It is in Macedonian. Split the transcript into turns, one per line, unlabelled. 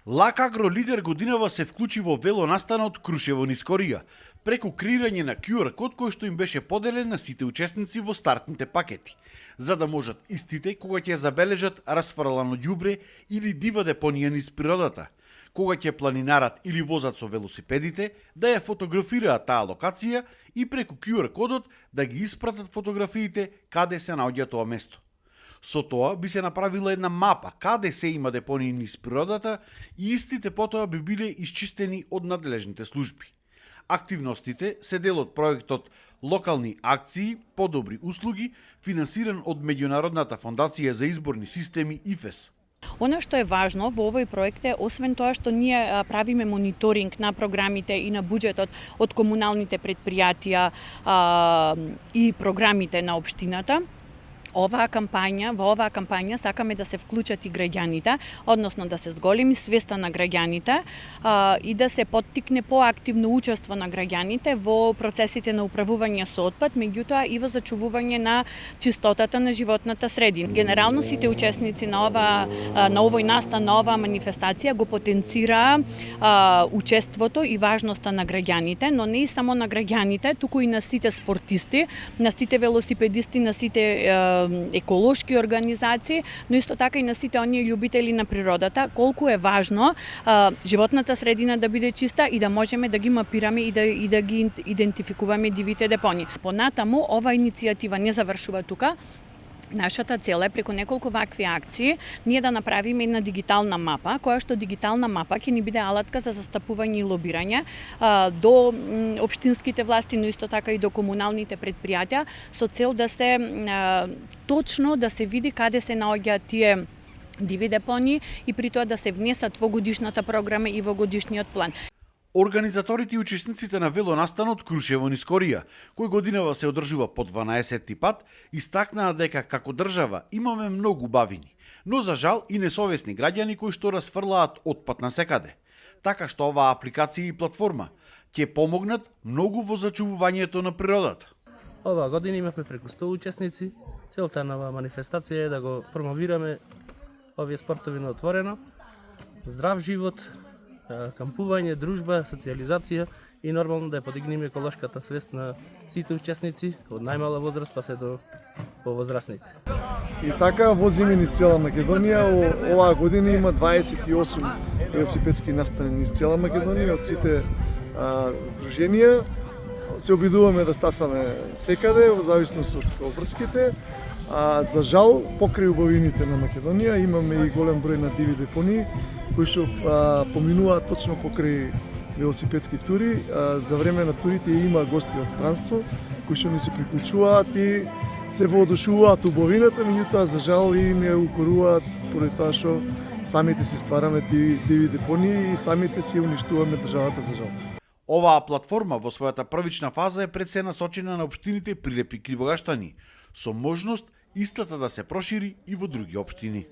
Лак Агро Лидер годинава се вклучи во велонастанот Крушево низ Корија, преку креирање на QR код кој што им беше поделен на сите учесници во стартните пакети, за да можат истите кога ќе забележат расфрлано ѓубре или дива депонија низ природата, кога ќе планинарат или возат со велосипедите, да ја фотографираат таа локација и преку QR кодот да ги испратат фотографиите каде се наоѓа тоа место. Со тоа би се направила една мапа каде се има депонии низ природата и истите потоа би биле исчистени од надлежните служби. Активностите се дел од проектот Локални акции, подобри услуги, финансиран од Меѓународната фондација за изборни системи ИФЕС.
Она што е важно во овој проект е, освен тоа што ние правиме мониторинг на програмите и на буџетот од комуналните предпријатија и програмите на општината, во оваа кампања сакаме да се вклучат и граѓаните, односно да се зголеми свеста на граѓаните и да се поттикне поактивно учество на граѓаните во процесите на управување со отпад, меѓутоа и во зачувување на чистотата на животната средина. Генерално сите учесници на овој настан, на оваа манифестација го потенцираа учеството и важноста на граѓаните, но не и само на граѓаните, туку и на сите спортисти, на сите велосипедисти, на сите еколошки организации, но исто така и на сите оние љубители на природата, колку е важно животната средина да биде чиста и да можеме да ги мапираме и да ги идентификуваме дивите депонии. Понатаму, ова иницијатива не завршува тука. Нашата цел е преку неколку вакви акции ние да направиме една дигитална мапа, која што дигитална мапа ќе ни биде алатка за застапување и лобирање до општинските власти, но исто така и до комуналните предпријатија, со цел да се точно да се види каде се наоѓаат тие диви депонии и при тоа да се внесат во годишната програма и во годишниот план.
Организаторите и учесниците на велонастанот Крушево низ Корија, кој годинава се одржува по 12-ти пат, истакнаа дека како држава имаме многу бавини, но за жал и несовесни граѓани кои што расфрлаат отпад насекаде. Така што оваа апликација и платформа ќе помогнат многу во зачувувањето на природата.
Оваа година имавме преку 100 учесници. Целта на оваа манифестација е да го промовираме овие спортови на отворено, здрав живот, кампување, дружба, социјализација и нормално да ја подигнеме еколошката свест на сите учесници од најмала возраст па се до повозрастните.
И така возиме низ цела Македонија. Оваа година има 28 велосипедски настани низ цела Македонија од сите здруженија. Се обидуваме да стасаме секаде во зависност од обврските. За жал, покрај убавините на Македонија имаме и голем број на диви депонии кои што поминуваат точно покрај велосипедски тури. За време на турите има гости од странство кои што ни се приклучуваат и се воодушуваат убавината, меѓутоа за жал и не укоруваат поради тоа што самите си ствараме диви депонии и самите си уништуваме државата за жал.
Оваа платформа во својата првична фаза е пред се насочена на општините Прилеп и Кривогаштани, со можност истата да се прошири и во други општини.